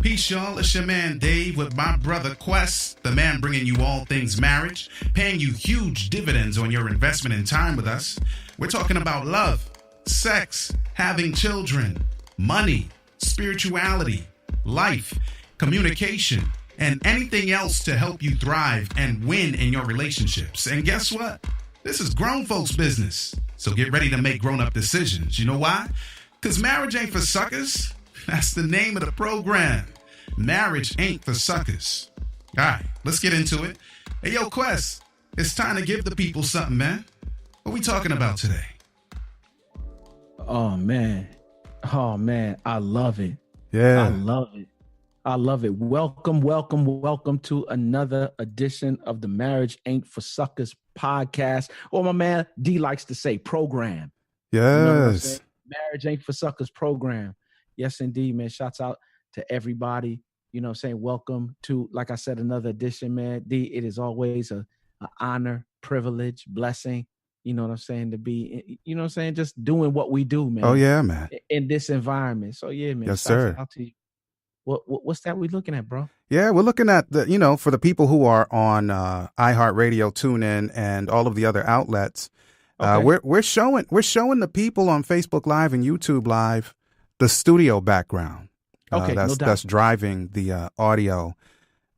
Peace, y'all. It's your man Dave with my brother Quest, the man bringing you all things marriage, paying you huge dividends on your investment in time with us. We're talking about love, sex, having children, money, spirituality, life, communication, and anything else to help you thrive and win in your relationships. And guess what? This is grown folks' business. So get ready to make grown-up decisions. You know why? Because marriage ain't for suckers. That's the name of the program. Marriage ain't for suckers. All right, let's get into it. Hey, yo, Quest, it's time to give the people something, man. What we talking about today? Oh, man, I love it. Yeah. I love it. Welcome to another edition of the Marriage Ain't for Suckers podcast, or my man D likes to say program. Yes. You know what I'm saying? Marriage Ain't for Suckers program. Yes, indeed, man. Shouts out to everybody. You know what I'm saying? Welcome to, like I said, another edition, man. D, it is always an honor, privilege, blessing, you know what I'm saying, to be, you know what I'm saying, just doing what we do, man. Oh, yeah, man. In this environment. So, yeah, man. Yes, sir. Out to you. What's that we looking at, bro? Yeah, we're looking at the, for the people who are on iHeartRadio, TuneIn, and all of the other outlets. Okay. We're showing the people on Facebook Live and YouTube Live the studio background. Okay, no doubt. That's driving the audio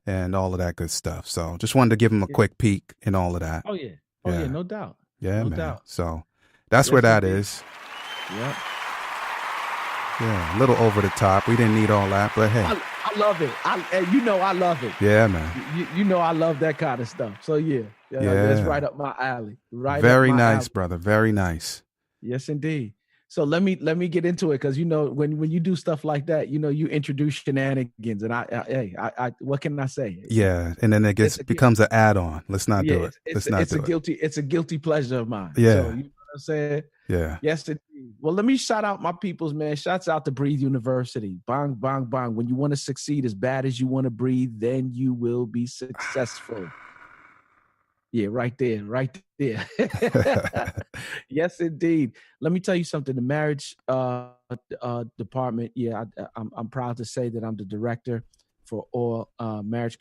and all of that good stuff. So just wanted to give them a quick peek in all of that. Oh, yeah. Oh, yeah, no doubt. Yeah, no man. doubt. So that's where that is. Yep. Yeah, a little over the top. We didn't need all that, but hey. I love it. I love it. Yeah, man. You know I love that kind of stuff. So, yeah. That's right up my alley. Very nice, brother. Very nice. Yes, indeed. So let me get into it, because when you do stuff like that, you introduce shenanigans, and I what can I say? Yeah, and then it becomes an add-on. Let's not do it. It's a guilty pleasure of mine. Yeah, so, you know what I'm saying? Yeah. Yes, indeed. Well, let me shout out my peoples, man. Shouts out to Breathe University. Bang, bang, bang. When you want to succeed as bad as you want to breathe, then you will be successful. Yeah, right there. Yes, indeed. Let me tell you something. The marriage department, I'm proud to say that I'm the director for all marriage,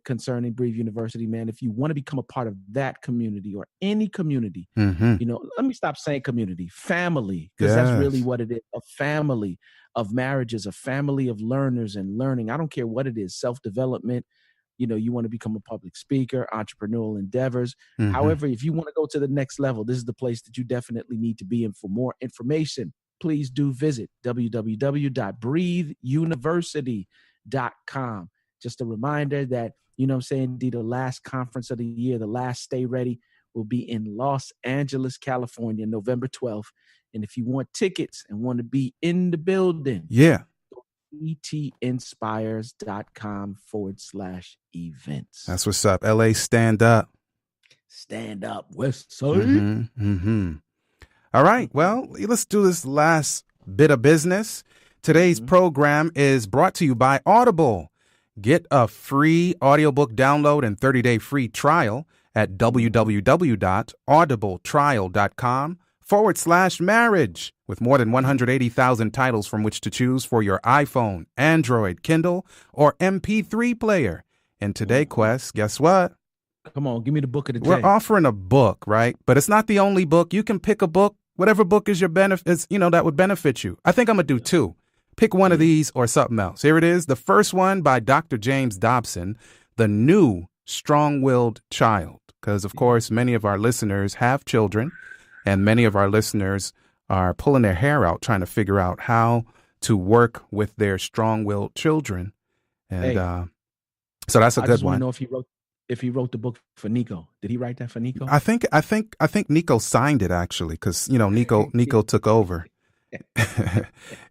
concerning Breathe University, man. If you want to become a part of that community or any community, let me stop saying community, family, because that's really what it is. A family of marriages, a family of learners and learning. I don't care what it is, self-development. You want to become a public speaker, entrepreneurial endeavors. Mm-hmm. However, if you want to go to the next level, this is the place that you definitely need to be in. For more information, please do visit www.breatheuniversity.com. Just a reminder that, the last conference of the year, the last Stay Ready, will be in Los Angeles, California, November 12th. And if you want tickets and want to be in the building, etinspires.com/events. That's what's up. LA, stand up. Stand up, West Side. Mm-hmm. All right. Well, let's do this last bit of business. Today's program is brought to you by Audible. Get a free audiobook download and 30-day free trial at www.audibletrial.com/marriage. With more than 180,000 titles from which to choose for your iPhone, Android, Kindle, or MP3 player. And today, Quest, guess what? Come on, give me the book of the day. We're offering a book, right? But it's not the only book. You can pick a book, whatever book is your benefit, that would benefit you. I think I'm going to do two. Pick one of these or something else. Here it is. The first one by Dr. James Dobson, The New Strong-Willed Child. Because, of course, many of our listeners have children, and many of our listeners are pulling their hair out trying to figure out how to work with their strong-willed children. And so that's a good one. I just want to know if he wrote the book for Nico. Did he write that for Nico? I think Nico signed it, actually, because Nico took over.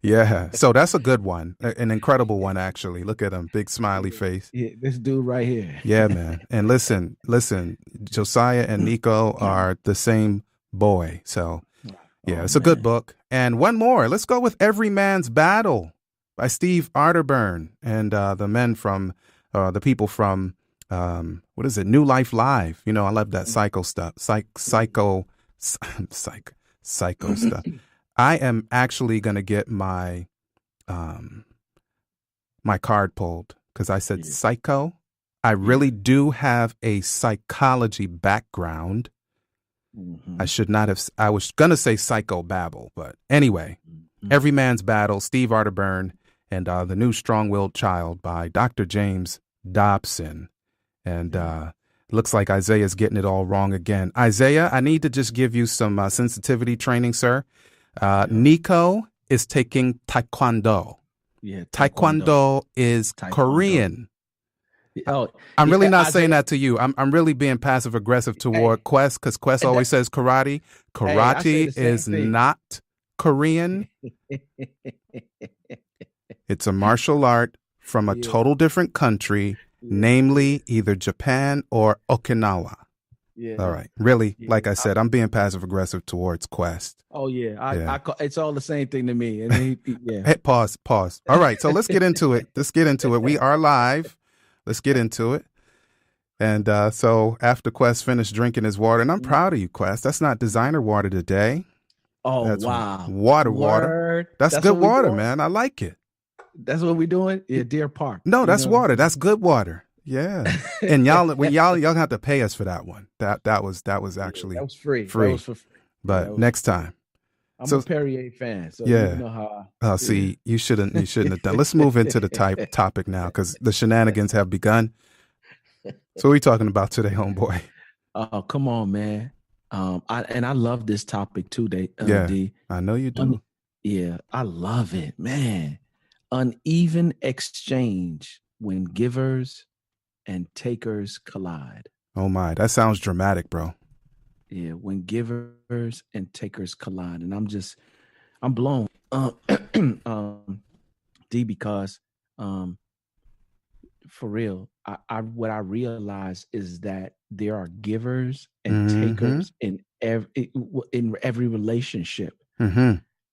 Yeah. So that's a good one. An incredible one, actually. Look at him. Big smiley face. Yeah, this dude right here. Yeah, man. And listen, Josiah and Nico are the same boy. So yeah, it's a good book. And one more. Let's go with Every Man's Battle by Steve Arterburn and the people from what is it? New Life Live. I love that psycho stuff. Psycho stuff. I am actually going to get my my card pulled because I said psycho. I really do have a psychology background. I should not have. I was going to say psychobabble, but anyway, Every Man's Battle, Steve Arterburn, and the new Strong-Willed Child by Dr. James Dobson. And looks like Isaiah's getting it all wrong again. Isaiah, I need to just give you some sensitivity training, sir. Nico is taking Taekwondo. Yeah, Taekwondo is Korean. Oh, I'm really not saying that to you. I'm really being passive aggressive toward Quest because Quest always says karate. Karate is not Korean. It's a martial art from a total different country, namely either Japan or Okinawa. Yeah. All right. Really, like I said, I'm being passive aggressive towards Quest. Oh, yeah. It's all the same thing to me. And Hey, pause. All right. So let's get into it. We are live. Let's get into it. And so after Quest finished drinking his water, and I'm proud of you, Quest. That's not designer water today. Oh, that's wow. Water. That's good water, man. I like it. That's what we're doing? Yeah, Deer Park. No, that's water. That's good water. Yeah. And y'all have to pay us for that one. That was actually that was free. Free. That was for free. But next time. I'm a Perrier fan, so yeah. you know how. See, you shouldn't have done. Let's move into the topic now because the shenanigans have begun. So what are we talking about today, homeboy? Oh, come on, man. I love this topic too, D. I know you do. I love it, man. Uneven exchange when givers and takers collide. Oh my, that sounds dramatic, bro. Yeah, when givers and takers collide. And I'm blown. D, because for real, what I realize is that there are givers and takers in every relationship.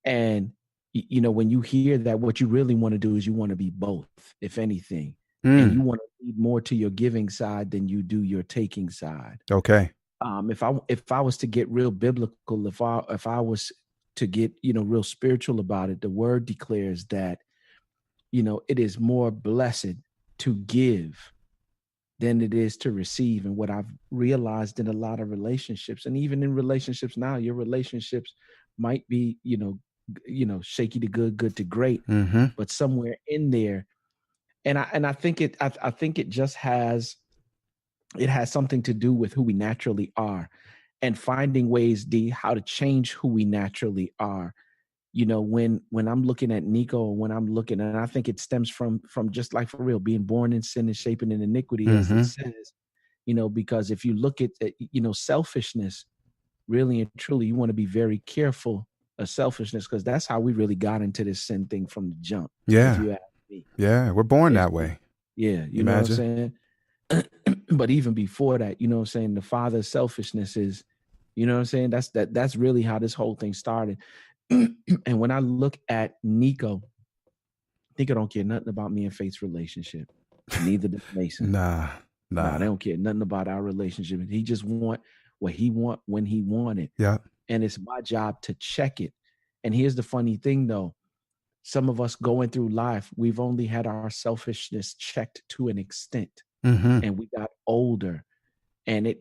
And you know, when you hear that, what you really want to do is you want to be both, if anything. And you want to lead more to your giving side than you do your taking side. Okay. If I was to get real biblical, if I was to get, real spiritual about it, the word declares that, it is more blessed to give than it is to receive. And what I've realized in a lot of relationships, and even in relationships now, your relationships might be, shaky to good, good to great, but somewhere in there. And I think it just has something to do with who we naturally are and finding ways, D, how to change who we naturally are. When I'm looking at Nico, and I think it stems from just like for real, being born in sin and shaping in iniquity, as it says, because if you look at, selfishness, really and truly, you want to be very careful of selfishness because that's how we really got into this sin thing from the jump. Yeah. If you ask me. Yeah. We're born that way. Yeah. You know what I'm saying? But even before that, the father's selfishness is, that's really how this whole thing started. And when I look at Nico don't care nothing about me and Faith's relationship. Neither does Mason. Nah, they don't care nothing about our relationship. He just want what he want when he want it. Yeah. And it's my job to check it. And here's the funny thing though. Some of us going through life, we've only had our selfishness checked to an extent. And we got older, and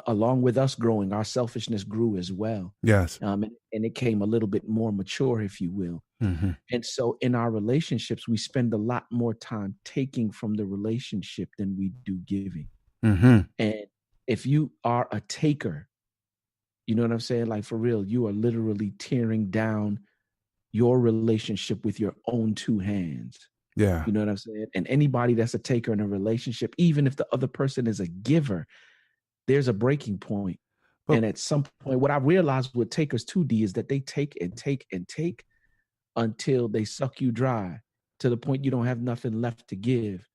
along with us growing, our selfishness grew as well. Yes. And it came a little bit more mature, if you will. And so in our relationships, we spend a lot more time taking from the relationship than we do giving. And if you are a taker, you know what I'm saying? Like for real, you are literally tearing down your relationship with your own two hands. Yeah. You know what I'm saying? And anybody that's a taker in a relationship, even if the other person is a giver, there's a breaking point. And at some point, what I realized with takers 2D is that they take and take and take until they suck you dry to the point you don't have nothing left to give.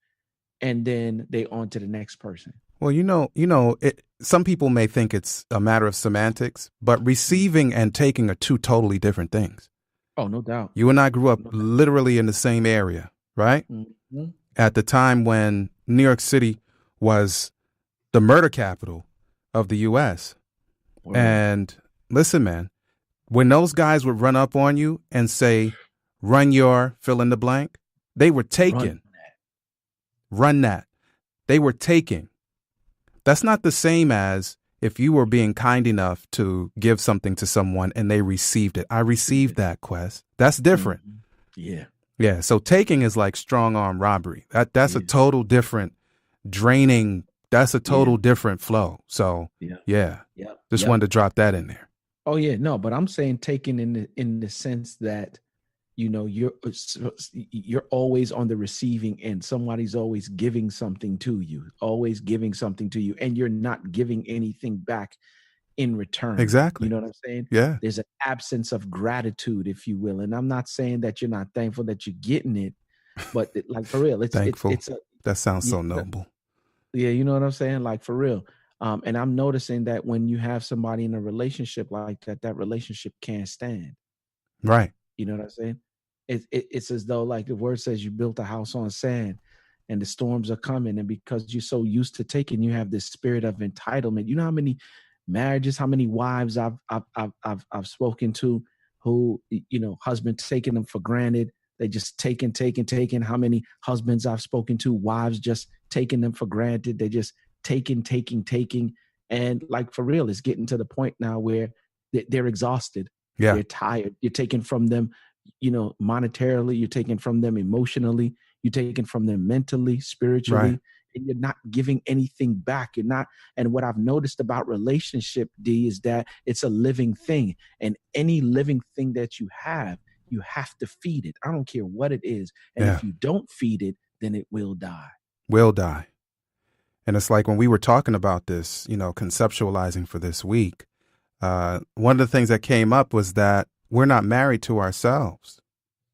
And then they on to the next person. Well, some people may think it's a matter of semantics, but receiving and taking are two totally different things. Oh, no doubt. You and I grew up literally in the same area, right? At the time when New York City was the murder capital of the U.S. Wow. And listen, man, when those guys would run up on you and say, run your fill in the blank. They were taking. Run that. They were taking. That's not the same as if you were being kind enough to give something to someone and they received it. I received that, Quest. That's different. Yeah. Yeah. So taking is like strong arm robbery. That's a total different draining. That's a total different flow. So just wanted to drop that in there. Oh yeah, no, but I'm saying taking in the sense that, you know, you're always on the receiving end. Somebody's always giving something to you, and you're not giving anything back in return. Exactly. You know what I'm saying? Yeah. There's an absence of gratitude, if you will. And I'm not saying that you're not thankful that you're getting it, but like for real, thankful. It's that sounds so noble. Yeah, you know what I'm saying? Like for real. And I'm noticing that when you have somebody in a relationship like that, that relationship can't stand. Right. You know what I'm saying? It's as though, like the word says, you built a house on sand and the storms are coming. And because you're so used to taking, you have this spirit of entitlement. You know how many marriages, how many wives I've spoken to who, you know, husbands taking them for granted. They just taking. How many husbands I've spoken to, wives just taking them for granted. They just taking. And like for real, it's getting to the point now where they're exhausted. Yeah. They're tired. You're taking from them, you know, monetarily. You're taking from them emotionally. You're taking from them mentally, spiritually. Right. And you're not giving anything back. You're not. And what I've noticed about relationship, D, is that it's a living thing. And any living thing that you have to feed it. I don't care what it is. And if you don't feed it, then it will die. Will die. And it's like when we were talking about this, you know, conceptualizing for this week, one of the things that came up was that we're not married to ourselves.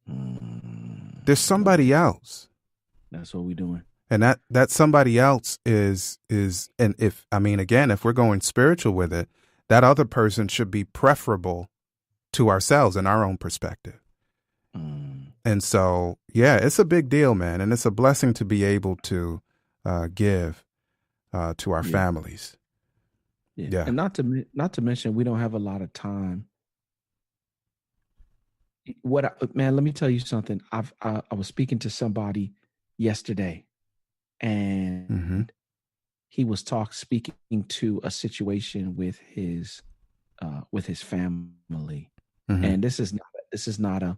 There's somebody else. That's what we're doing. And that somebody else is, and if we're going spiritual with it, that other person should be preferable to ourselves in our own perspective. And so, yeah, it's a big deal, man. And it's a blessing to be able to give to our families. Yeah. And not to mention, we don't have a lot of time. Man, let me tell you something. I was speaking to somebody yesterday, and he was speaking to a situation with his family. And this is not a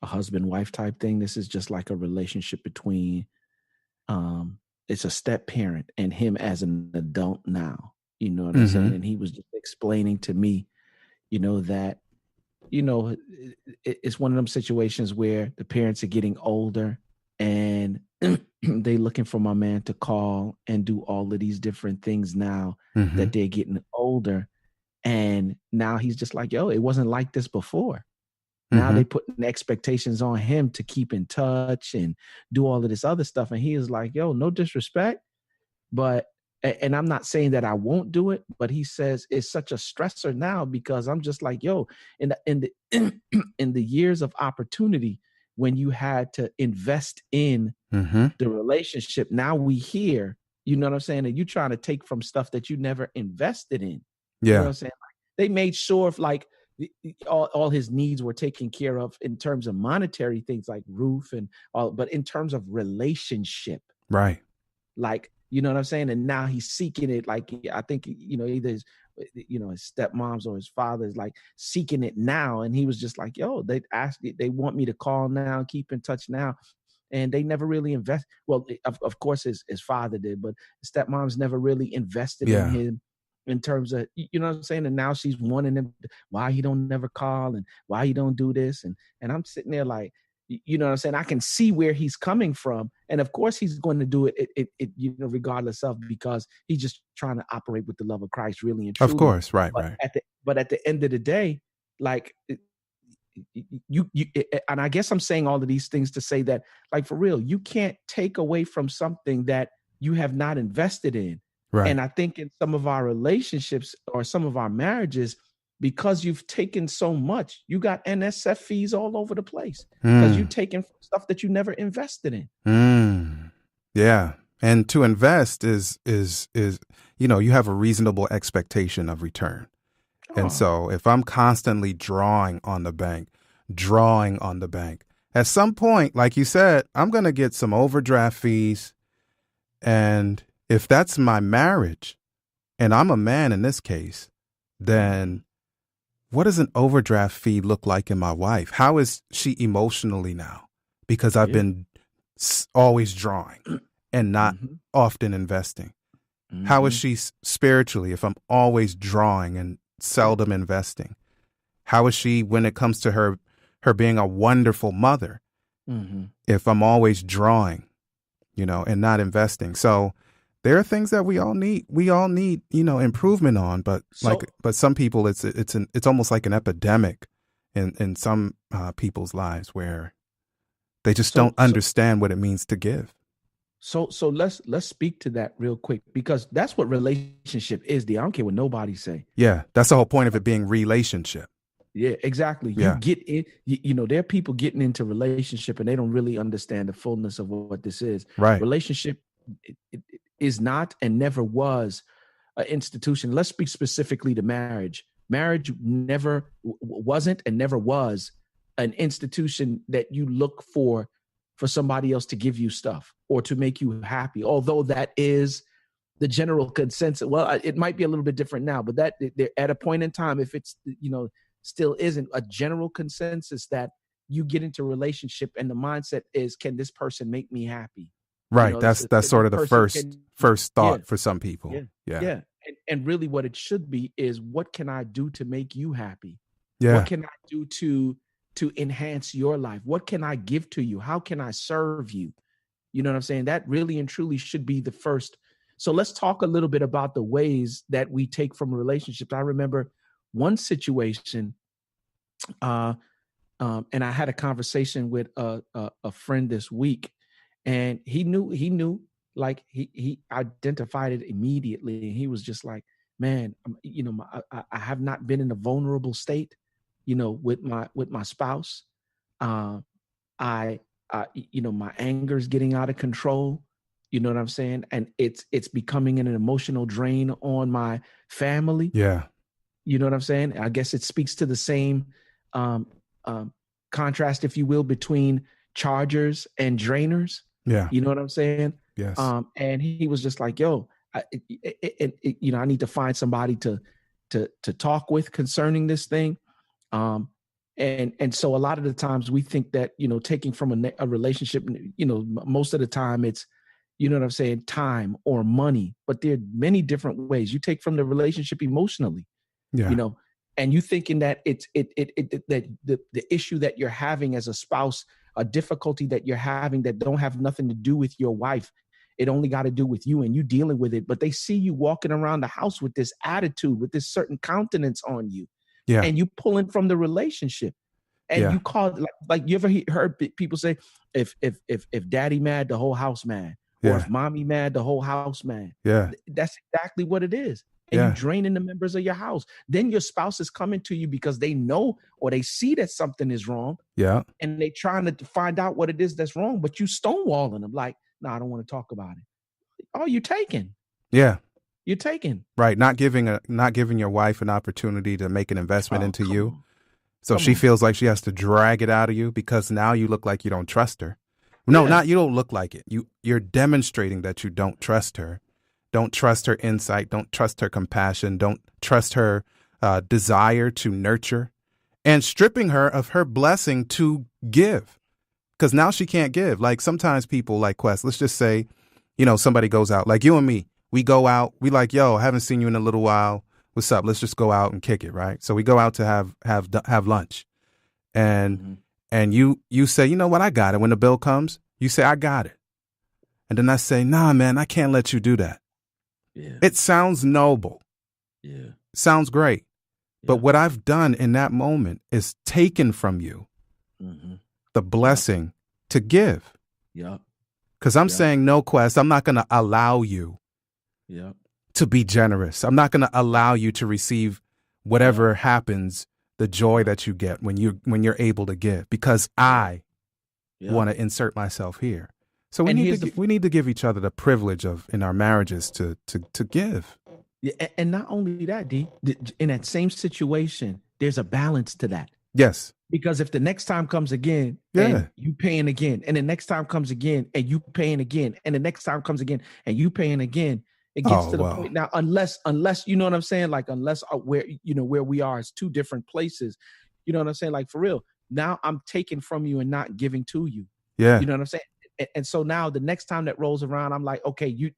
husband-wife type thing. This is just like a relationship between it's a step parent and him as an adult now. You know what I'm saying? And he was just explaining to me, you know, that, you know, it's one of them situations where the parents are getting older and they looking for my man to call and do all of these different things now that they're getting older. And now he's just like, yo, it wasn't like this before. Now they putting expectations on him to keep in touch and do all of this other stuff. And he is like, yo, no disrespect, but, and I'm not saying that I won't do it, but he says it's such a stressor now because I'm just like, yo, in the years of opportunity, when you had to invest in the relationship, now we hear, you know what I'm saying? And you trying to take from stuff that you never invested in. Yeah. You know what I'm saying? They made sure if like all his needs were taken care of in terms of monetary things like roof and all, but in terms of relationship, right? Like, you know what I'm saying? And now he's seeking it. Like, I think, you know, either his stepmoms or his father is like seeking it now. And he was just like, yo, they want me to call now, keep in touch now. And they never really invest. Well, of course his father did, but his stepmom's never really invested in him in terms of, you know what I'm saying? And now she's wanting him, why he don't never call and why he don't do this. And I'm sitting there like, you know what I'm saying? I can see where he's coming from. And of course he's going to do it, you know, regardless of, because he's just trying to operate with the love of Christ really and truly. Of course. Right. But at the end of the day, like you, and I guess I'm saying all of these things to say that, like, for real, you can't take away from something that you have not invested in. Right. And I think in some of our relationships or some of our marriages, because you've taken so much, you got NSF fees all over the place because you're taking stuff that you never invested in. Yeah. And to invest is, you know, you have a reasonable expectation of return. And so if I'm constantly drawing on the bank, At some point, like you said, I'm going to get some overdraft fees. And if that's my marriage, and I'm a man in this case, then what does an overdraft fee look like in my wife? How is she emotionally now? Because I've been always drawing and not often investing. How is she spiritually if I'm always drawing and seldom investing? How is she when it comes to her being a wonderful mother if I'm always drawing, and not investing? So there are things that we all need. We all need, improvement on. But but some people, it's almost like an epidemic in some people's lives where they just don't understand what it means to give. So let's speak to that real quick, because that's what relationship is. I don't care what nobody say. Yeah, that's the whole point of it being relationship. Yeah, exactly. You get in, there are people getting into relationship and they don't really understand the fullness of what this is. Right. Relationship it is not and never was an institution. Let's speak specifically to marriage. Marriage never wasn't and never was an institution that you look for somebody else to give you stuff or to make you happy. Although that is the general consensus. Well, it might be a little bit different now, but that at a point in time, if it's, still isn't a general consensus that you get into a relationship and the mindset is, can this person make me happy? Right. That's sort of the first thought for some people. Yeah. And really what it should be is, what can I do to make you happy? Yeah. What can I do to enhance your life? What can I give to you? How can I serve you? You know what I'm saying? That really and truly should be the first. So let's talk a little bit about the ways that we take from relationships. I remember one situation, and I had a conversation with a friend this week, and he knew, like he identified it immediately, and he was just like, man, I have not been in a vulnerable state, with my spouse. My anger is getting out of control. You know what I'm saying? And it's becoming an emotional drain on my family. Yeah. You know what I'm saying? I guess it speaks to the same contrast, if you will, between chargers and drainers. Yeah. You know what I'm saying? Yes. And he was just like, yo, I need to find somebody to talk with concerning this thing. And so a lot of the times we think that, taking from a relationship, most of the time it's, you know what I'm saying, time or money, but there are many different ways you take from the relationship emotionally. Yeah. And you thinking that that the issue that you're having as a spouse, a difficulty that you're having that don't have nothing to do with your wife, it only got to do with you and you dealing with it. But they see you walking around the house with this attitude, with this certain countenance on you, and you pulling from the relationship. And you call it like you ever heard people say, if daddy mad, the whole house mad, or if mommy mad, the whole house mad. Yeah, that's exactly what it is. And you draining the members of your house. Then your spouse is coming to you because they know or they see that something is wrong. Yeah. And they trying to find out what it is that's wrong, but you stonewalling them like, no, I don't want to talk about it. Oh, you're taking. Yeah. You're taking. Right. Not giving your wife an opportunity to make an investment into you. So she feels like she has to drag it out of you because now you look like you don't trust her. No, not you don't look like it. You're demonstrating that you don't trust her. Don't trust her insight. Don't trust her compassion. Don't trust her desire to nurture, and stripping her of her blessing to give, because now she can't give. Like sometimes people like Quest, let's just say, somebody goes out like you and me. We go out. We like, yo, haven't seen you in a little while. What's up? Let's just go out and kick it. Right. So we go out to have lunch, and you say, you know what? I got it. When the bill comes, you say, I got it. And then I say, nah, man, I can't let you do that. Yeah. It sounds noble. Yeah. Sounds great. Yeah. But what I've done in that moment is taken from you the blessing to give. Yeah. Because I'm saying, no, Quest, I'm not going to allow you to be generous. I'm not going to allow you to receive whatever happens, the joy that you get when you're able to give, because I want to insert myself here. So we need to give each other the privilege of, in our marriages, to give. Yeah, and not only that, D, in that same situation, there's a balance to that. Yes. Because if the next time comes again Yeah. and you paying again, and the next time comes again and you paying again, and the next time comes again and you paying again, it gets to the point now, unless you know what I'm saying? Like, unless where we are is two different places. You know what I'm saying? Like, for real. Now I'm taking from you and not giving to you. Yeah. You know what I'm saying? And so now the next time that rolls around, I'm like, okay, you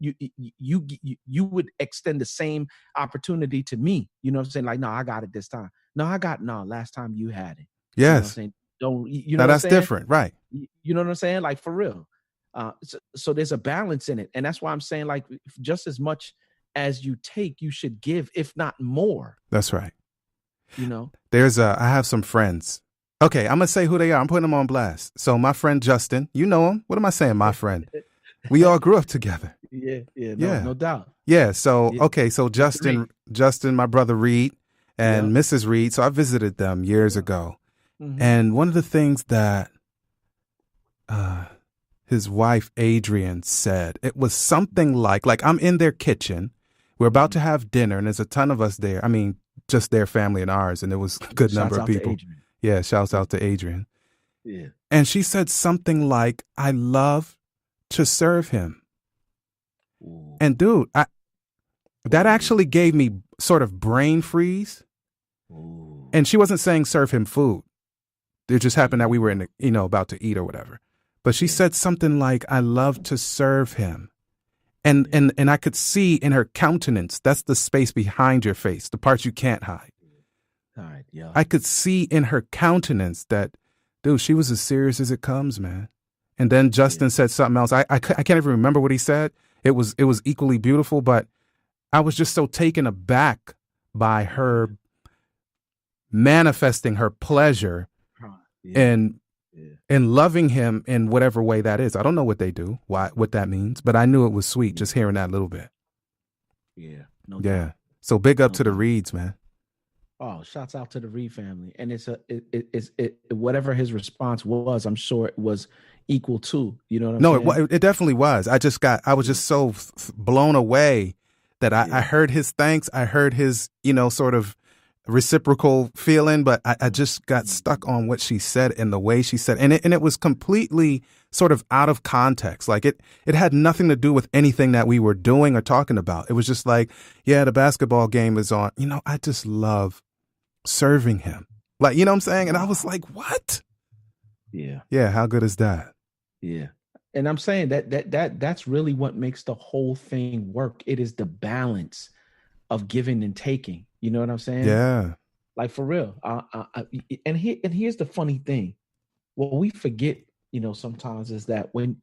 would extend the same opportunity to me. You know what I'm saying? Like, no, I got it this time. Last time you had it. Yes. You know what I'm saying? Don't you know now what I'm that's saying? different, right? You know what I'm saying? Like, for real. So there's a balance in it. And that's why I'm saying, like, just as much as you take, you should give, if not more. That's right. You know? I have some friends. Okay, I'm going to say who they are. I'm putting them on blast. So my friend Justin, you know him. What am I saying, my friend? We all grew up together. No doubt. Yeah, so, okay, so Justin, my brother Reed, and Mrs. Reed. So I visited them years ago. Mm-hmm. And one of the things that his wife, Adrian, said, it was something like I'm in their kitchen. We're about to have dinner, and there's a ton of us there. I mean, just their family and ours, and it was a good number of people. Yeah, shouts out to Adrian. Yeah. And she said something like, I love to serve him. Ooh. And dude, that actually gave me sort of brain freeze. Ooh. And she wasn't saying serve him food. It just happened that we were about to eat or whatever. But she said something like, I love to serve him. And I could see in her countenance, that's the space behind your face, the parts you can't hide. All right, yeah. I could see in her countenance that, dude, she was as serious as it comes, man. And then Justin said something else. I can't even remember what he said. It was equally beautiful, but I was just so taken aback by her manifesting her pleasure and loving him in whatever way that is. I don't know what they do, what that means, but I knew it was sweet just hearing that little bit. Yeah. Yeah. So big up to the Reeds, man. Oh, shouts out to the Reed family. And it's whatever his response was, I'm sure it was equal to, you know what I'm saying? It definitely was. I was just so blown away that I heard his thanks. I heard his, sort of reciprocal feeling, but I just got stuck on what she said and the way she said, and it was completely sort of out of context. Like it had nothing to do with anything that we were doing or talking about. It was just like, yeah, the basketball game is on. I just love serving him. Like, you know what I'm saying? And I was like, what? Yeah. Yeah. How good is that? Yeah. And I'm saying that's really what makes the whole thing work. It is the balance of giving and taking. You know what I'm saying? Yeah. Like, for real. And here's the funny thing. What we forget, sometimes is that when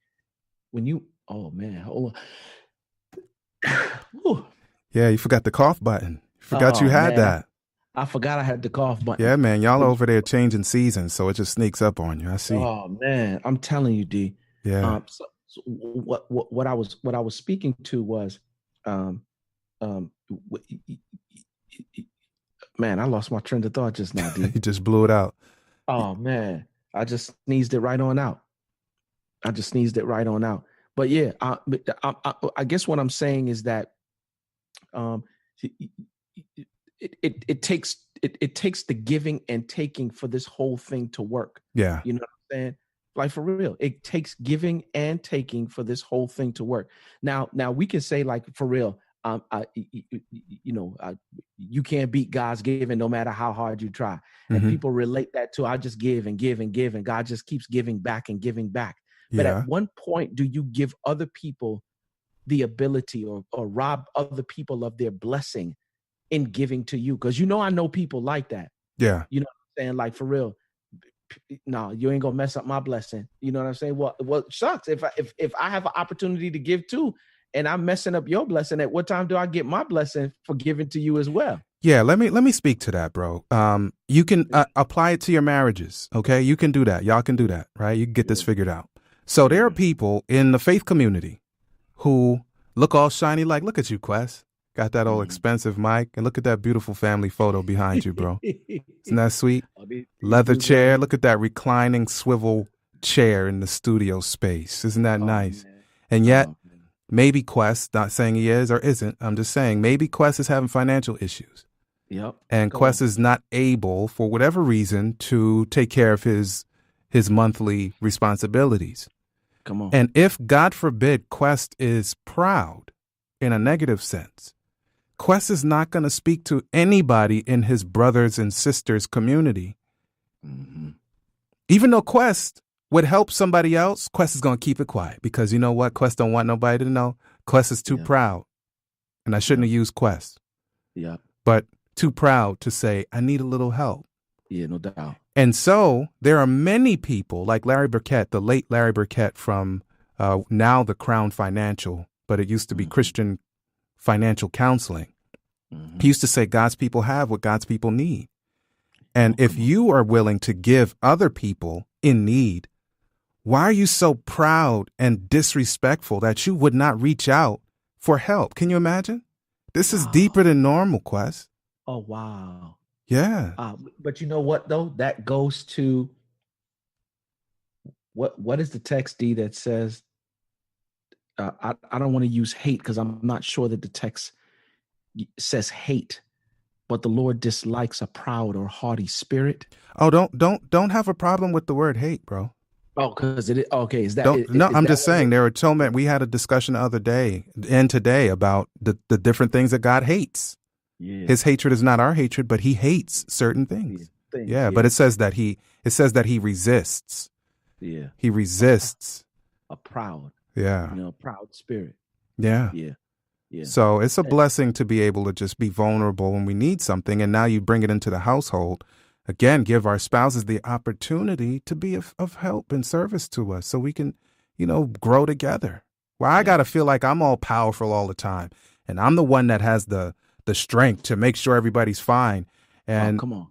you, oh man, hold on. Yeah, you forgot the cough button. You forgot you had that. I forgot I had the cough button. Yeah, man. Y'all over there changing seasons, so it just sneaks up on you. I see. Oh man, I'm telling you, D. Yeah. So what I was speaking to was, man, I lost my train of thought just now, D. You just blew it out. Oh man, I just sneezed it right on out. But yeah, I guess what I'm saying is that, it takes the giving and taking for this whole thing to work. Yeah. You know what I'm saying? Like, for real, it takes giving and taking for this whole thing to work. Now we can say, like, for real, you can't beat God's giving no matter how hard you try. And people relate that to, I just give and give and give, and God just keeps giving back and giving back. But at one point, do you give other people the ability or rob other people of their blessing in giving to you? Because I know people like that. Yeah. You know what I'm saying? Like, for real, no, you ain't gonna mess up my blessing. You know what I'm saying? Well, shucks, if I have an opportunity to give too, and I'm messing up your blessing, at what time do I get my blessing for giving to you as well? Yeah, let me speak to that, bro. You can apply it to your marriages, okay? You can do that. Y'all can do that, right? You can get this figured out. So there are people in the faith community who look all shiny, like, look at you, Quest. Got that old expensive mic, and look at that beautiful family photo behind you, bro. Isn't that sweet? Leather chair. Look at that reclining swivel chair in the studio space. Isn't that nice? Man. And yet, maybe Quest, not saying he is or isn't, I'm just saying, maybe Quest is having financial issues. Yep. And Go Quest on. is not able, for whatever reason, to take care of his monthly responsibilities. Come on. And if, God forbid, Quest is proud in a negative sense, Quest is not going to speak to anybody in his brothers and sisters community. Mm-hmm. Even though Quest would help somebody else, Quest is going to keep it quiet because you know what? Quest don't want nobody to know. Quest is too proud. And I shouldn't have used Quest. Yeah. But too proud to say, I need a little help. Yeah, no doubt. And so there are many people like Larry Burkett, the late Larry Burkett from now the Crown Financial, but it used to be Christian Financial Counseling. Mm-hmm. He used to say God's people have what God's people need. And if you are willing to give other people in need, why are you so proud and disrespectful that you would not reach out for help? Can you imagine? This is deeper than normal, Quest. Oh, wow. Yeah. But you know what, though? That goes to what is the text, D, that says, I don't want to use hate because I'm not sure that the text says hate, but the Lord dislikes a proud or haughty spirit. Oh, don't have a problem with the word hate, bro. Oh, because it is okay. Is that I'm just saying there are so many. We had a discussion the other day and today about the different things that God hates. Yeah. His hatred is not our hatred, but he hates certain things. Yeah, but it says that he resists. Yeah. He resists a proud. Yeah. Proud spirit. Yeah. Yeah. Yeah. So it's a blessing to be able to just be vulnerable when we need something. And now you bring it into the household. Again, give our spouses the opportunity to be of help and service to us so we can, grow together. Well, I got to feel like I'm all powerful all the time. And I'm the one that has the strength to make sure everybody's fine. And, come on.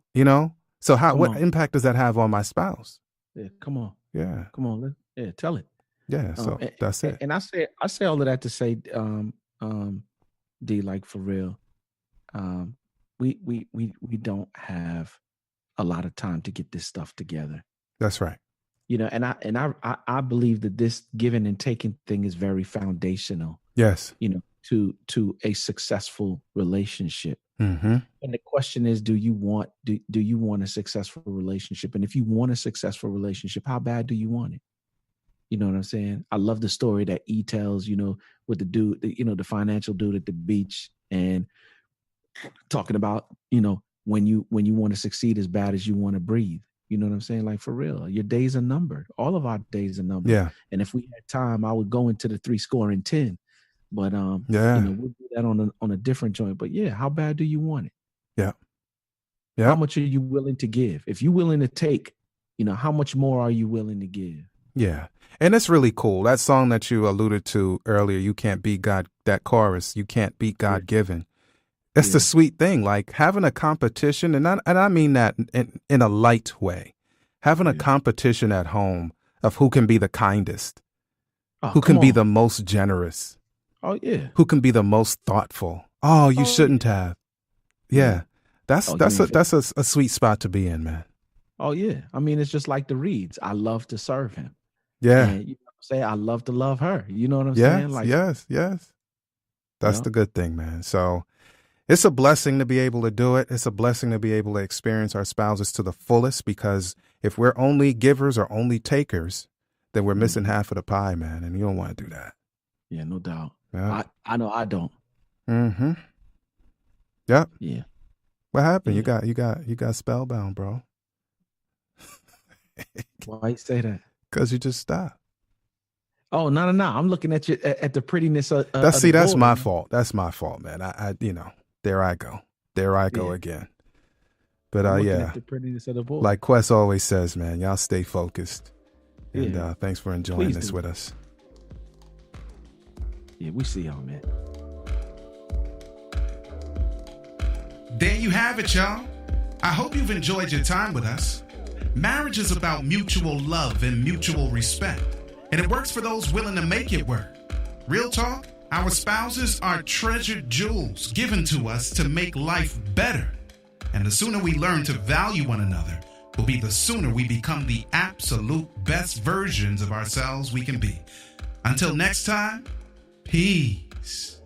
So what impact does that have on my spouse? Yeah, come on. Yeah. Come on. Yeah, tell it. Yeah, so that's it. And I say all of that to say, D, like for real, we don't have a lot of time to get this stuff together. That's right. And I believe that this giving and taking thing is very foundational. Yes. To a successful relationship. Mm-hmm. And the question is, do you want a successful relationship? And if you want a successful relationship, how bad do you want it? You know what I'm saying? I love the story that E tells, with the dude, the financial dude at the beach, and talking about, when you want to succeed as bad as you want to breathe. You know what I'm saying? Like, for real, your days are numbered. All of our days are numbered. Yeah. And if we had time, I would go into the 3-10. But we'll do that on a different joint. But yeah, how bad do you want it? Yeah. Yeah. How much are you willing to give? If you're willing to take, how much more are you willing to give? Yeah. And it's really cool. That song that you alluded to earlier, You Can't Beat God, that chorus, you can't beat God given. It's the sweet thing, like having a competition, and I mean that in a light way, having a competition at home of who can be the kindest, who can be the most generous. Oh, yeah. Who can be the most thoughtful. Oh, you shouldn't have. Yeah. That's a sweet spot to be in, man. Oh, yeah. I mean, it's just like the Reeds. I love to serve him. Yeah. And, I love to love her. You know what I'm saying? Like, yes. That's the good thing, man. So it's a blessing to be able to do it. It's a blessing to be able to experience our spouses to the fullest, because if we're only givers or only takers, then we're missing half of the pie, man. And you don't want to do that. Yeah, no doubt. Yeah. I know I don't. Mm-hmm. Yep. Yeah. What happened? Yeah. You got spellbound, bro. Why you say that? Because you just stopped. Oh, no. I'm looking at you at the prettiness of that's my fault. That's my fault, man. I there I go. There I go again. But at the prettiness of the board. Like Quest always says, man, y'all stay focused. And thanks for enjoying this with us. Yeah, we see y'all, man. There you have it, y'all. I hope you've enjoyed your time with us. Marriage is about mutual love and mutual respect, and it works for those willing to make it work. Real talk, our spouses are treasured jewels given to us to make life better. And the sooner we learn to value one another will be the sooner we become the absolute best versions of ourselves we can be. Until next time, peace.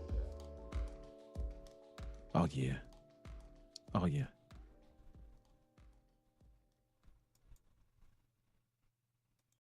Oh, yeah. Oh yeah.